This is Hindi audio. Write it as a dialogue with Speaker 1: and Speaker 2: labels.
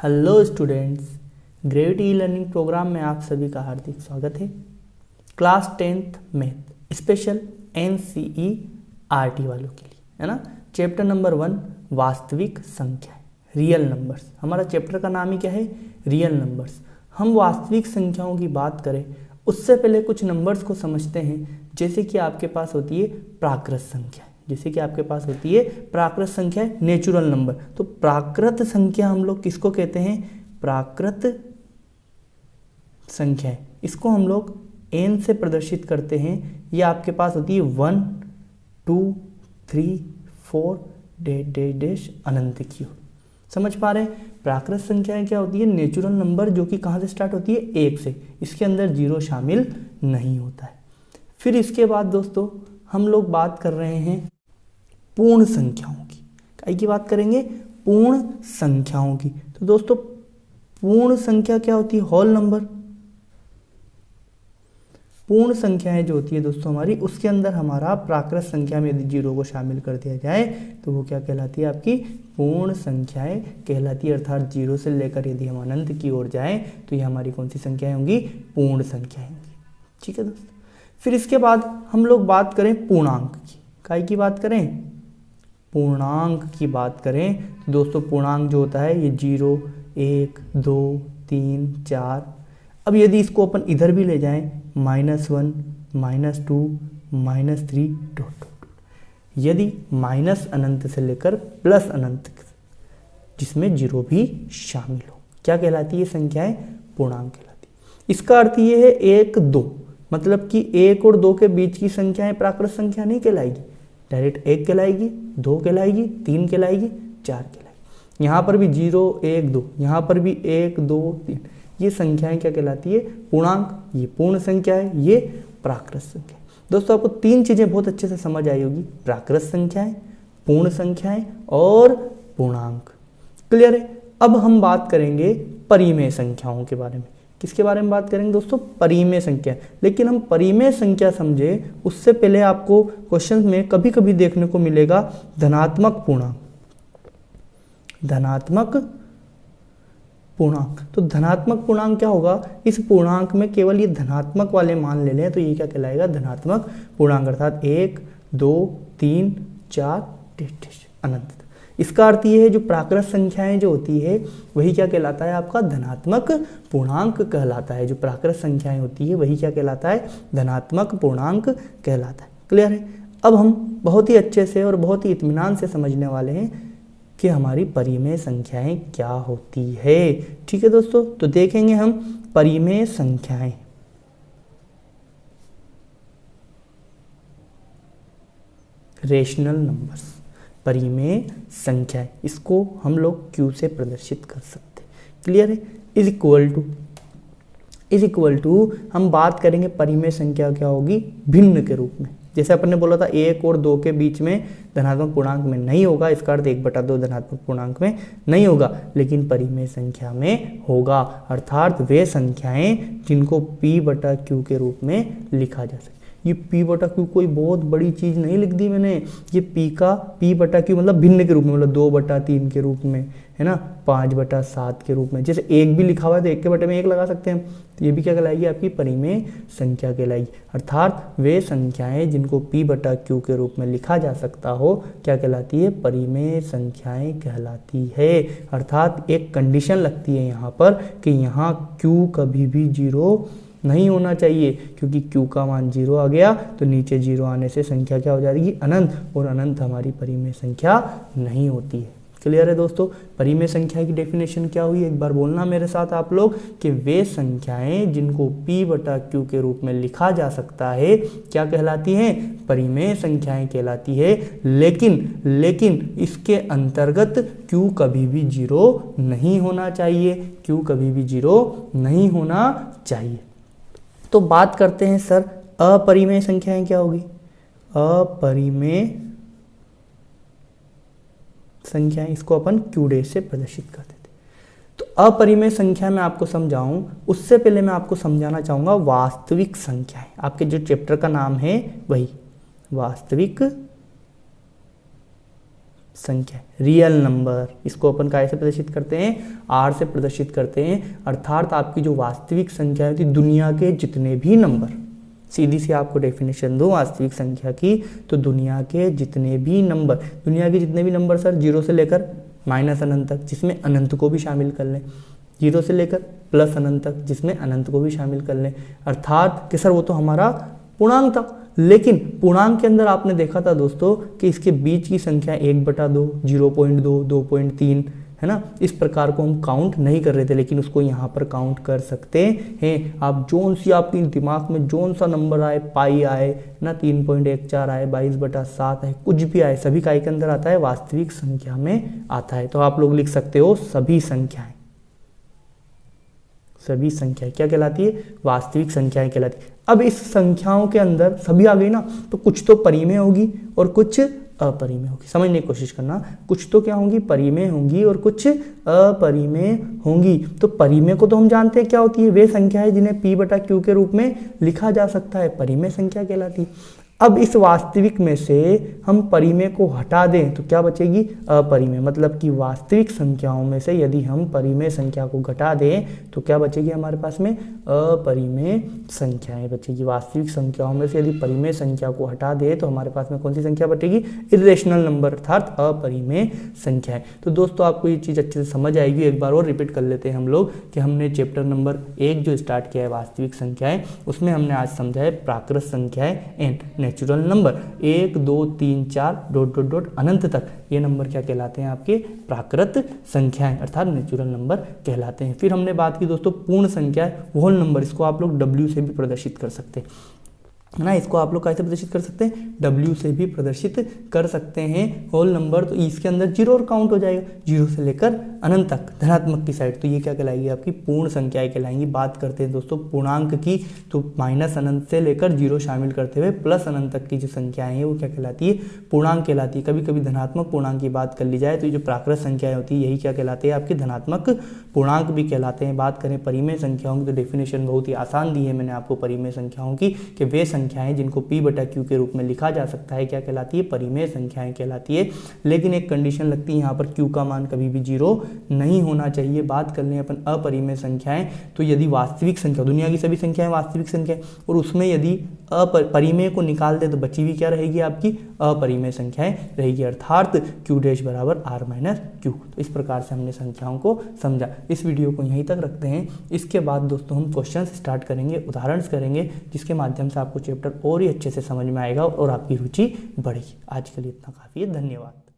Speaker 1: Hello students, gravity e learning program में आप सभी का हार्दिक स्वागत है। Class 10th math special NCERT वालों के लिए है ना। चैप्टर नंबर 1 वास्तविक संख्याएं, रियल नंबर्स। हमारा चैप्टर का नाम ही क्या है? Real numbers. हम वास्तविक संख्याओं की बात करें उससे पहले कुछ नंबर्स को समझते हैं। जैसे कि आपके पास होती है प्राकृत संख्या, जैसे कि आपके पास होती है प्राकृत संख्या, नेचुरल नंबर। तो प्राकृत संख्या हम लोग किसको कहते हैं? प्राकृत संख्या। इसको हम लोग n से प्रदर्शित करते हैं। ये आपके पास होती है 1 2 3 4 डैश अनंत की ओर। समझ पा रहे हैं? प्राकृत संख्याएं क्या होती है? नेचुरल नंबर जो कि कहाँ से स्टार्ट होती है? 1 से। इसके अंदर जीरो शामिल नहीं होता है। फिर इसके बाद दोस्तों हम लोग बात कर रहे हैं पूर्ण संख्याओं की। काय की बात करेंगे? पूर्ण संख्याओं की। तो दोस्तों पूर्ण संख्या क्या होती है? Whole number. पूर्ण संख्याएं जो होती है दोस्तों हमारी, उसके अंदर हमारा प्राकृत संख्या में यदि जीरो को शामिल कर दिया जाए तो वो क्या कहलाती है? आपकी पूर्ण संख्याएं कहलाती है। अर्थात जीरो से लेकर यदि हम अनंत की ओर जाएं तो ये हमारी कौन सी संख्याएं होंगी? पूर्ण संख्याएं होंगी। ठीक है दोस्तों। फिर इसके बाद हम लोग बात करें पूर्णांक की। काय की बात करें? पूर्णांक की बात करें तो दोस्तों पूर्णांक जो होता है ये 0 1 2 3 4। अब यदि इसको अपन इधर भी ले जाएं -1 -2 -3 डॉट। यदि माइनस अनंत से लेकर प्लस अनंत जिसमें जीरो भी शामिल हो, क्या कहलाती है? संख्याएं पूर्णांक कहलाती है। इसका अर्थ ये है 1 2, मतलब कि 1 और 2 के बीच की संख्याएं प्राकृत संख्या नहीं कहलाएगी। डायरेक्ट 1 कहलाएगी, 2 कहलाएगी, 3 कहलाएगी, 4 कहलाएगी। यहाँ पर भी 0 1 2, यहाँ पर भी 1 2 3। ये संख्याएं क्या कहलाती है? पूर्णांक। ये पूर्ण संख्या है, ये प्राकृत संख्या है। दोस्तों आपको तीन चीजें बहुत अच्छे से समझ आई होगी, प्राकृत संख्याएं, पूर्ण संख्याएं और पूर्णांक। क्लियर है? अब हम बात करेंगे परिमेय संख्याओं के बारे में। किसके बारे में बात करेंगे दोस्तों? परिमेय संख्या। लेकिन हम परिमेय संख्या समझे उससे पहले आपको क्वेश्चन में कभी कभी देखने को मिलेगा धनात्मक पूर्णांक। धनात्मक पूर्णांक। तो धनात्मक पूर्णांक क्या होगा? इस पूर्णांक में केवल ये धनात्मक वाले मान ले लें तो ये क्या कहलाएगा? धनात्मक पूर्णांक। अर्थात 1 2 3 4 अनंत। इसका अर्थ ये है जो प्राकृत संख्याएं जो होती है वही क्या कहलाता है? आपका धनात्मक पूर्णांक कहलाता है। जो प्राकृत संख्याएं होती है वही क्या कहलाता है? धनात्मक पूर्णांक कहलाता है। क्लियर है? अब हम बहुत ही अच्छे से और बहुत ही इत्मीनान से समझने वाले हैं कि हमारी परिमेय संख्याएं क्या होती है। ठीक है दोस्तों, तो देखेंगे हम परिमेय संख्याएं। रेशनल नंबर्स, परिमेय संख्या, इसको हम लोग Q से प्रदर्शित कर सकते हैं। क्लियर है? इज इक्वल टू हम बात करेंगे परिमेय संख्या क्या होगी? भिन्न के रूप में। जैसे अपन ने बोला था 1 और 2 के बीच में धनात्मक पूर्णांक में नहीं होगा, इसका अर्थ 1/2 धनात्मक पूर्णांक में नहीं होगा, लेकिन परिमेय संख्या में होगा। अर्थात वे संख्याएं जिनको P/Q के रूप में लिखा जा सके। ये P/Q कोई बहुत बड़ी चीज नहीं लिख दी मैंने। ये P/Q मतलब भिन्न के रूप में, मतलब 2/3 के रूप में, है ना, 5/7 के रूप में। जैसे 1 भी लिखा हुआ है तो 1 के बटे में 1 लगा सकते हैं। तो ये भी क्या कहलाएगी? आपकी परिमेय संख्या कहलाएगी। अर्थात वे संख्याएं जिनको P/Q के रूप में लिखा जा सकता हो क्या कहलाती है? परिमेय संख्याएं कहलाती है। अर्थात एक कंडीशन लगती है यहाँ पर कि यहाँ Q कभी भी 0 नहीं होना चाहिए, क्योंकि Q का मान 0 आ गया तो नीचे 0 आने से संख्या क्या हो जाएगी? अनंत। और अनंत हमारी परिमेय संख्या नहीं होती है। क्लियर है दोस्तों? परिमेय संख्या की डेफिनेशन क्या हुई? एक बार बोलना मेरे साथ आप लोग कि वे संख्याएं जिनको P/Q के रूप में लिखा जा सकता है क्या कहलाती हैं? परिमेय संख्याएं कहलाती है। लेकिन इसके अंतर्गत Q कभी भी 0 नहीं होना चाहिए। Q कभी भी 0 नहीं होना चाहिए। तो बात करते हैं सर अपरिमेय संख्याएं क्या होगी? अपरिमेय संख्याएं, इसको अपन Q' से प्रदर्शित कर देते। तो अपरिमेय संख्या मैं आपको समझाऊं उससे पहले मैं आपको समझाना चाहूंगा वास्तविक संख्याएं। आपके जो चैप्टर का नाम है वही वास्तविक संख्या, रियल नंबर, इसको अपन कैसे प्रदर्शित करते हैं, आर से प्रदर्शित करते हैं। अर्थात आपकी जो वास्तविक संख्या होती है दुनिया के जितने भी नंबर, सीधी सी आपको डेफिनेशन दूं वास्तविक संख्या की, तो दुनिया के जितने भी नंबर, दुनिया के जितने भी नंबर सर जीरो से लेकर माइनस अनंत तक, जिसमें अनंत को भी शामिल कर लें, जीरो से लेकर प्लस अनंत तक, जिसमें अनंत को भी शामिल कर लें। अर्थात कि सर वो तो हमारा पूर्णांक था, लेकिन पूर्णांक के अंदर आपने देखा था दोस्तों कि इसके बीच की संख्या 1/2, 0.2, 2.3 है ना, इस प्रकार को हम काउंट नहीं कर रहे थे, लेकिन उसको यहाँ पर काउंट कर सकते हैं। आप जोन सी आपके दिमाग में जोन सा नंबर आए, पाई आए ना, 3.14 आए, 22/7 है, कुछ भी आए, सभी का के अंदर आता है, वास्तविक संख्या में आता है। तो आप लोग लिख सकते हो सभी संख्याएं, सभी संख्याएं क्या कहलाती है, वास्तविक संख्याएं कहलाती है। अब इस संख्याओं के अंदर सभी आ गई ना, तो कुछ तो परिमेय होगी और कुछ अपरिमेय होगी, समझने की कोशिश करना, कुछ तो क्या होंगी, परिमेय होंगी और कुछ अपरिमेय होंगी। तो परिमेय को तो हम जानते हैं क्या होती है, वे संख्याएं जिन्हें p/q के रूप में लिखा जा सकता है, परिमेय संख्या कहलाती है। अब इस वास्तविक में से हम परिमेय को हटा दें तो क्या बचेगी, अपरिमेय, मतलब कि वास्तविक संख्याओं में से यदि हम परिमेय संख्या को घटा दें तो क्या बचेगी हमारे पास में, अपरिमेय संख्याएं बचेगी। वास्तविक संख्याओं में से यदि परिमेय संख्या को हटा दें तो हमारे पास में कौन सी संख्या बचेगी, इरेशनल नंबर, अर्थात अपरिमेय संख्याएं। तो दोस्तों आपको ये चीज़ अच्छे से समझ आएगी। एक बार और रिपीट कर लेते हैं हम लोग कि हमने चैप्टर नंबर 1 जो स्टार्ट किया है वास्तविक संख्याएं, उसमें हमने आज समझा है प्राकृत संख्याएं एंड नेचुरल नंबर, 1 2 3 4 ... अनंत तक ये नंबर क्या कहलाते हैं, आपके प्राकृत संख्याएं अर्थात नेचुरल नंबर कहलाते हैं। फिर हमने बात की दोस्तों पूर्ण संख्या, होल नंबर, इसको आप लोग W से भी प्रदर्शित कर सकते हैं, है ना, इसको आप लोग कैसे प्रदर्शित कर सकते हैं, W से भी प्रदर्शित कर सकते हैं होल नंबर। तो इसके अंदर जीरो और काउंट हो जाएगा, जीरो से लेकर अनंत तक धनात्मक की साइड, तो ये क्या कहलाएगी, आपकी पूर्ण संख्याएं कहलाएंगी। बात करते हैं दोस्तों पूर्णांक की, तो माइनस अनंत से लेकर जीरो शामिल करते हुए प्लस अनंत तक की जो संख्याएं हैं वो क्या कहलाती है, पूर्णांक कहलाती है। कभी कभी धनात्मक पूर्णांक की बात कर ली जाए तो ये जो प्राकृत संख्याएं होती है यही क्या कहलाते हैं, आपके धनात्मक पूर्णांक भी कहलाते हैं। बात करें परिमेय संख्याओं की तो डेफिनेशन बहुत ही आसान दी है मैंने आपको परिमेय संख्याओं की, कि वे संख्याएं जिनको p/q के रूप में लिखा जा सकता है क्या कहलाती है, परिमेय संख्याएं कहलाती है। लेकिन एक कंडीशन लगती है यहाँ पर, q का मान कभी भी जीरो नहीं होना चाहिए। बात कर लें अपन अपरिमेय संख्याएं, तो यदि वास्तविक संख्या, दुनिया की सभी संख्याएं वास्तविक संख्या और उसमें यदि परिमेय को निकाल दे तो बची हुई क्या रहेगी, आपकी अपरिमेय संख्याएं रहेगी, अर्थात q' बराबर r - q। तो इस प्रकार से हमने संख्याओं को समझा। इस वीडियो को यहीं तक रखते हैं। इसके बाद दोस्तों हम क्वेश्चन स्टार्ट करेंगे, उदाहरण करेंगे, जिसके माध्यम से आपको चैप्टर और ही अच्छे से समझ में आएगा और आपकी रुचि बढ़ेगी। आज के लिए इतना काफ़ी है, धन्यवाद।